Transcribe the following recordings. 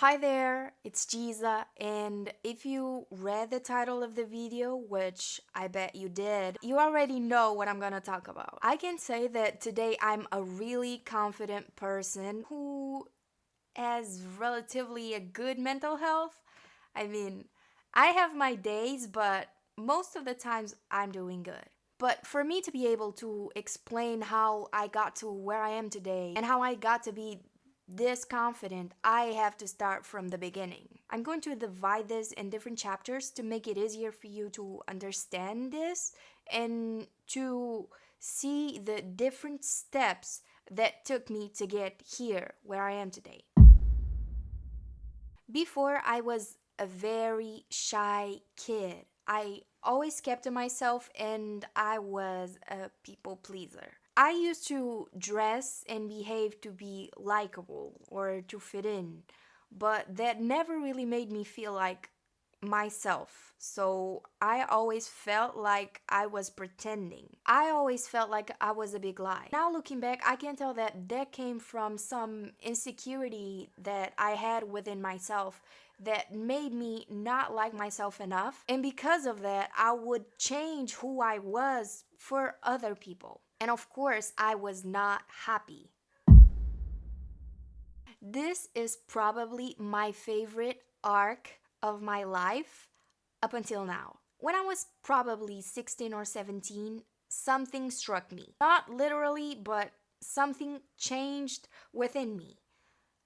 Hi there, it's Giza, and if you read the title of the video, which I bet you did, you already know what I'm gonna talk about. I can say that today I'm a really confident person who has relatively a good mental health. I mean, I have my days, but most of the times I'm doing good. But for me to be able to explain how I got to where I am today and how I got to be this confident, I have to start from the beginning. I'm going to divide this in different chapters to make it easier for you to understand this and to see the different steps that took me to get here where I am today. Before, I was a very shy kid. I always kept to myself and I was a people pleaser. I used to dress and behave to be likable or to fit in, but that never really made me feel like myself. So I always felt like I was pretending. I always felt like I was a big lie. Now looking back, I can tell that that came from some insecurity that I had within myself that made me not like myself enough. And because of that, I would change who I was for other people. And of course, I was not happy. This is probably my favorite arc of my life up until now. When I was probably 16 or 17, something struck me. Not literally, but something changed within me.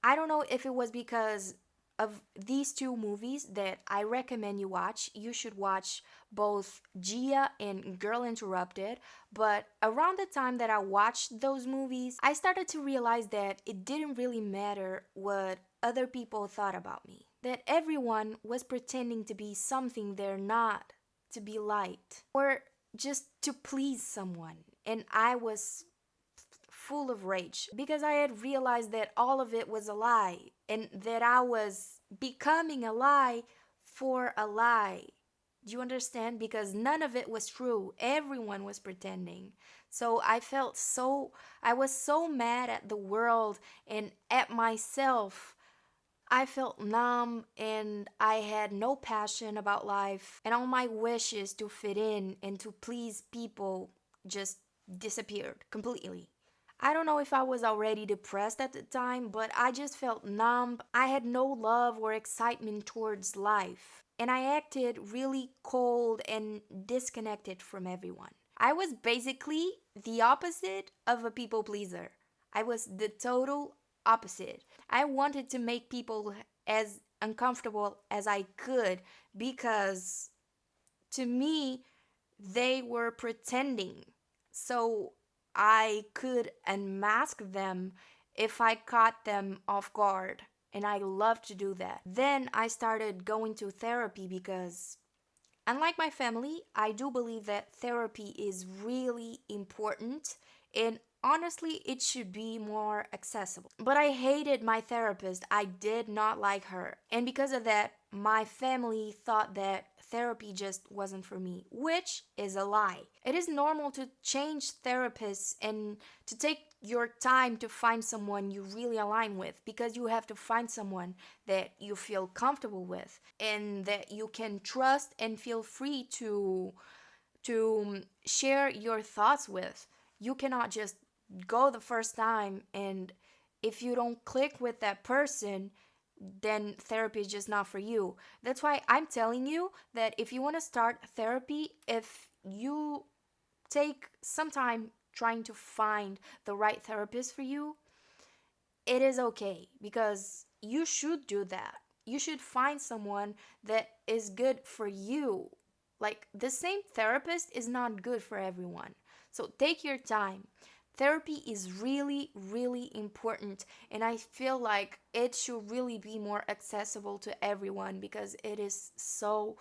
I don't know if it was because of these two movies that I recommend you watch. You should watch both Gia and Girl Interrupted. But around the time that I watched those movies, I started to realize that it didn't really matter what other people thought about me. That everyone was pretending to be something they're not, to be liked, or just to please someone. And I was full of rage because I had realized that all of it was a lie and that I was becoming a lie for a lie. Do you understand? Because none of it was true. Everyone was pretending. So I was so mad at the world and at myself. I felt numb and I had no passion about life, and all my wishes to fit in and to please people just disappeared completely. I don't know if I was already depressed at the time, but I just felt numb. I had no love or excitement towards life, and I acted really cold and disconnected from everyone. I was basically the opposite of a people pleaser. I was the total opposite. I wanted to make people as uncomfortable as I could because to me, they were pretending. So I could unmask them if I caught them off guard. And I love to do that. Then I started going to therapy because, unlike my family, I do believe that therapy is really important and honestly, it should be more accessible. But I hated my therapist. I did not like her. And because of that, my family thought that therapy just wasn't for me, which is a lie. It is normal to change therapists and to take your time to find someone you really align with because you have to find someone that you feel comfortable with and that you can trust and feel free to share your thoughts with. You cannot just go the first time, and if you don't click with that person, then therapy is just not for you. That's why I'm telling you that if you want to start therapy, if you take some time trying to find the right therapist for you, it is okay because you should do that. You should find someone that is good for you. Like the same therapist is not good for everyone. So take your time. Therapy is really, really important, and I feel like it should really be more accessible to everyone because it is so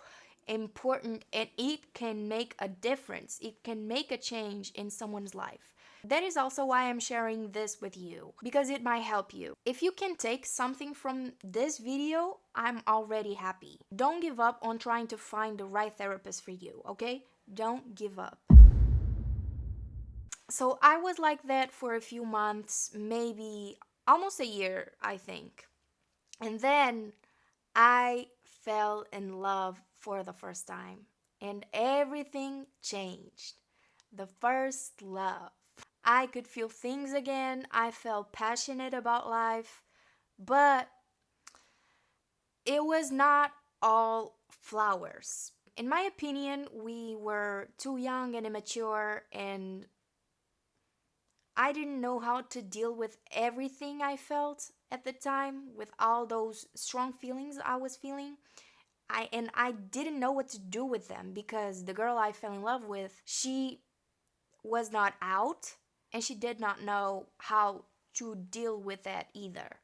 important and it can make a difference. It can make a change in someone's life. That is also why I'm sharing this with you, because it might help you. If you can take something from this video, I'm already happy. Don't give up on trying to find the right therapist for you, okay? Don't give up. So I was like that for a few months, maybe almost a year, I think. And then I fell in love for the first time, and everything changed. The first love. I could feel things again. I felt passionate about life, but it was not all flowers. In my opinion, we were too young and immature, and I didn't know how to deal with everything I felt at the time, with all those strong feelings I was feeling. I didn't know what to do with them because the girl I fell in love with, she was not out and she did not know how to deal with that either.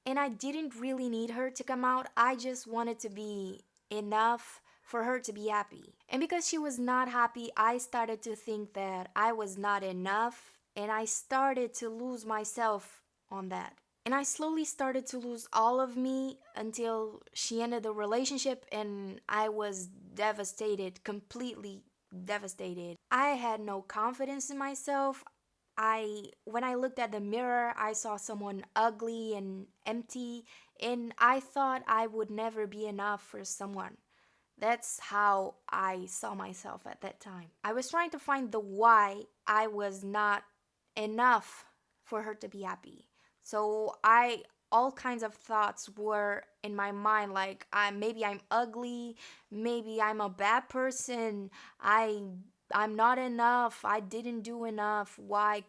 And I didn't really need her to come out. I just wanted to be enough for her to be happy. And because she was not happy, I started to think that I was not enough, and I started to lose myself on that. And I slowly started to lose all of me until she ended the relationship, and I was devastated, completely devastated. I had no confidence in myself. I when I looked at the mirror, I saw someone ugly and empty, and I thought I would never be enough for someone. That's how I saw myself at that time. I was trying to find the why I was not enough for her to be happy. So I all kinds of thoughts were in my mind, like maybe I'm ugly, maybe I'm a bad person, I I'm not enough, I didn't do enough. Why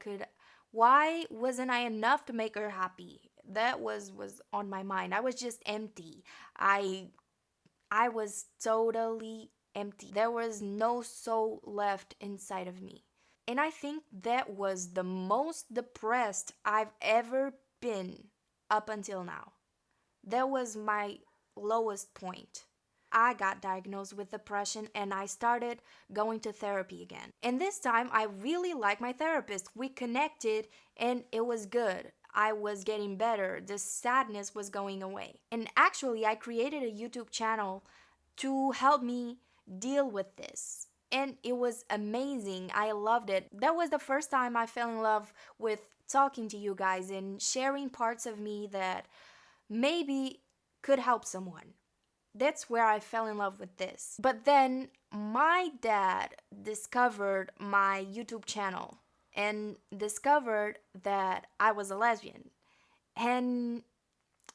wasn't I enough to make her happy? That was on my mind. I was just empty. I I was totally empty. There was no soul left inside of me. And I think that was the most depressed I've ever been up until now. That was my lowest point. I got diagnosed with depression and I started going to therapy again. And this time I really liked my therapist. We connected and it was good. I was getting better. The sadness was going away. And actually, I created a YouTube channel to help me deal with this. And it was amazing. I loved it. That was the first time I fell in love with talking to you guys and sharing parts of me that maybe could help someone. That's where I fell in love with this. But then my dad discovered my YouTube channel and discovered that I was a lesbian. And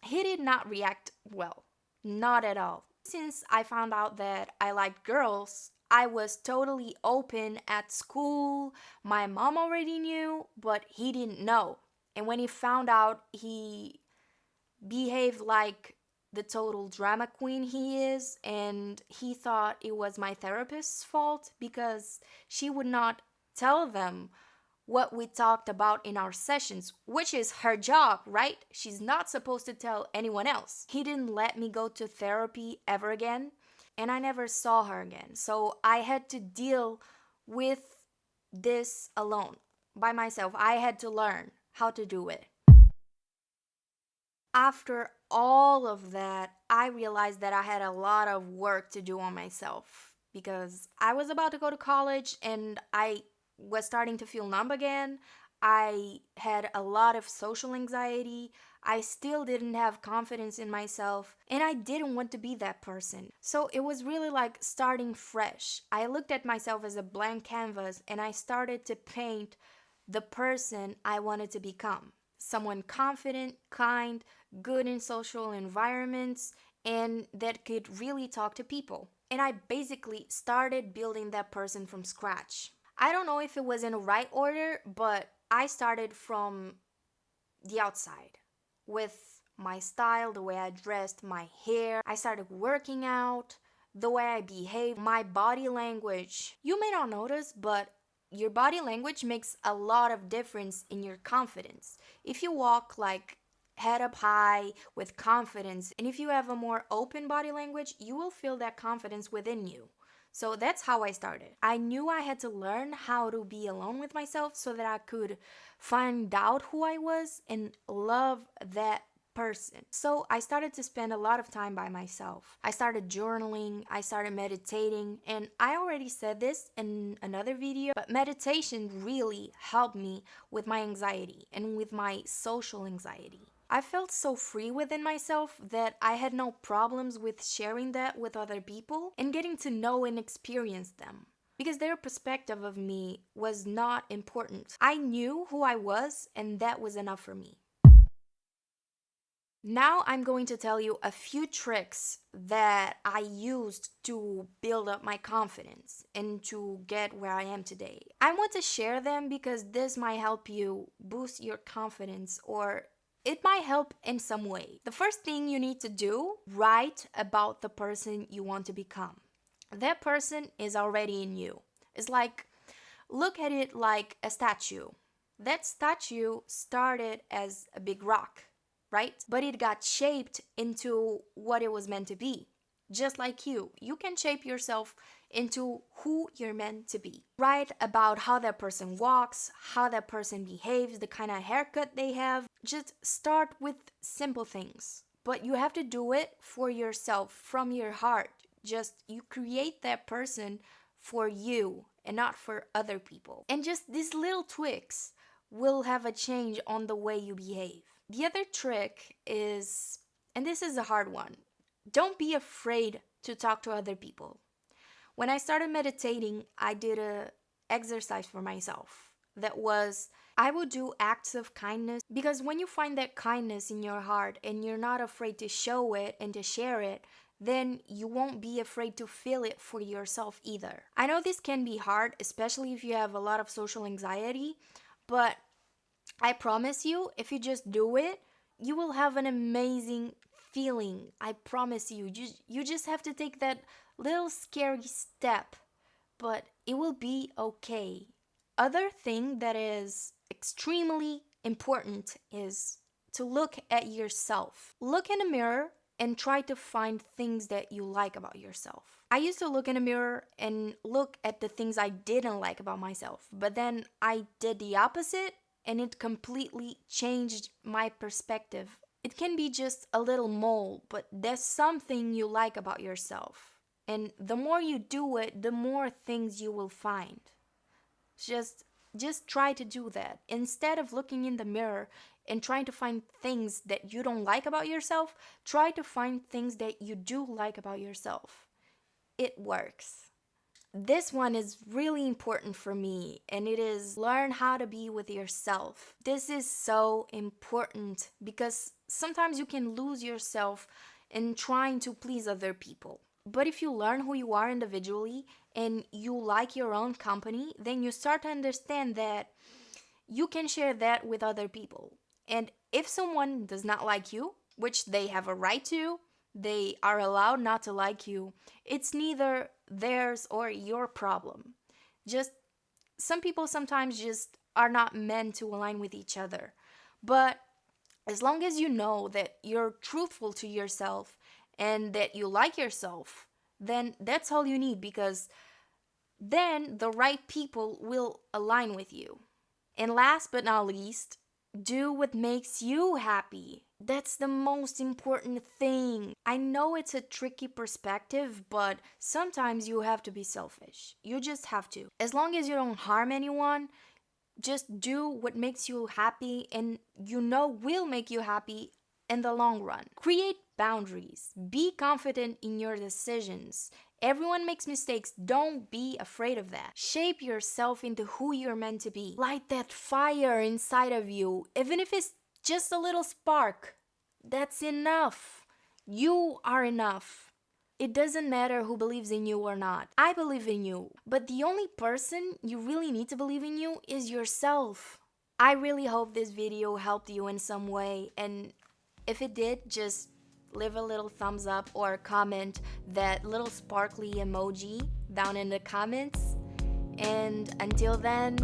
he did not react well. Not at all. Since I found out that I liked girls, I was totally open at school. My mom already knew, but he didn't know. And when he found out, he behaved like the total drama queen he is, and he thought it was my therapist's fault because she would not tell them what we talked about in our sessions, which is her job, right? She's not supposed to tell anyone else. He didn't let me go to therapy ever again, and I never saw her again. So I had to deal with this alone by myself. I had to learn how to do it. After all of that, I realized that I had a lot of work to do on myself because I was about to go to college and I was starting to feel numb again. I had a lot of social anxiety. I still didn't have confidence in myself, and I didn't want to be that person. So it was really like starting fresh. I looked at myself as a blank canvas and I started to paint the person I wanted to become. Someone confident, kind, good in social environments, and that could really talk to people. And I basically started building that person from scratch. I don't know if it was in the right order, but I started from the outside with my style, the way I dressed, my hair. I started working out, the way I behaved, my body language. You may not notice, but your body language makes a lot of difference in your confidence. If you walk like head up high with confidence, and if you have a more open body language, you will feel that confidence within you. So that's how I started. I knew I had to learn how to be alone with myself so that I could find out who I was and love that person. So I started to spend a lot of time by myself. I started journaling, I started meditating, and I already said this in another video, but meditation really helped me with my anxiety and with my social anxiety. I felt so free within myself that I had no problems with sharing that with other people and getting to know and experience them. Because their perspective of me was not important. I knew who I was, and that was enough for me. Now I'm going to tell you a few tricks that I used to build up my confidence and to get where I am today. I want to share them because this might help you boost your confidence, or it might help in some way. The first thing you need to do, write about the person you want to become. That person is already in you. It's like, look at it like a statue. That statue started as a big rock, right? But it got shaped into what it was meant to be. Just like you can shape yourself into who you're meant to be. Write about how that person walks, how that person behaves, the kind of haircut they have. Just start with simple things. But you have to do it for yourself, from your heart. Just you create that person for you and not for other people. And just these little tweaks will have a change on the way you behave. The other trick is, and this is a hard one, don't be afraid to talk to other people. When I started meditating, I did a exercise for myself that was, I would do acts of kindness, because when you find that kindness in your heart and you're not afraid to show it and to share it, then you won't be afraid to feel it for yourself either. I know this can be hard, especially if you have a lot of social anxiety, but I promise you, if you just do it, you will have an amazing feeling. I promise you. You just have to take that little scary step, but it will be okay. Other thing that is extremely important is to look at yourself. Look in a mirror and try to find things that you like about yourself. I used to look in a mirror and look at the things I didn't like about myself, but then I did the opposite and it completely changed my perspective. It can be just a little mole, but there's something you like about yourself. And the more you do it, the more things you will find. Just try to do that. Instead of looking in the mirror and trying to find things that you don't like about yourself, try to find things that you do like about yourself. It works. This one is really important for me, and it is learn how to be with yourself. This is so important because sometimes you can lose yourself in trying to please other people. But if you learn who you are individually and you like your own company, then you start to understand that you can share that with other people. And if someone does not like you, which they have a right to, they are allowed not to like you, it's neither theirs or your problem. Just some people sometimes just are not meant to align with each other. But as long as you know that you're truthful to yourself and that you like yourself, then that's all you need, because then the right people will align with you. And last but not least, do what makes you happy. That's the most important thing. I know it's a tricky perspective, but sometimes you have to be selfish. You just have to. As long as you don't harm anyone, just do what makes you happy and you know will make you happy in the long run. Create boundaries. Be confident in your decisions. Everyone makes mistakes. Don't be afraid of that. Shape yourself into who you're meant to be. Light that fire inside of you, even if it's just a little spark. That's enough. You are enough. It doesn't matter who believes in you or not. I believe in you. But the only person you really need to believe in you is yourself. I really hope this video helped you in some way, and if it did, just leave a little thumbs up or comment that little sparkly emoji down in the comments. And until then,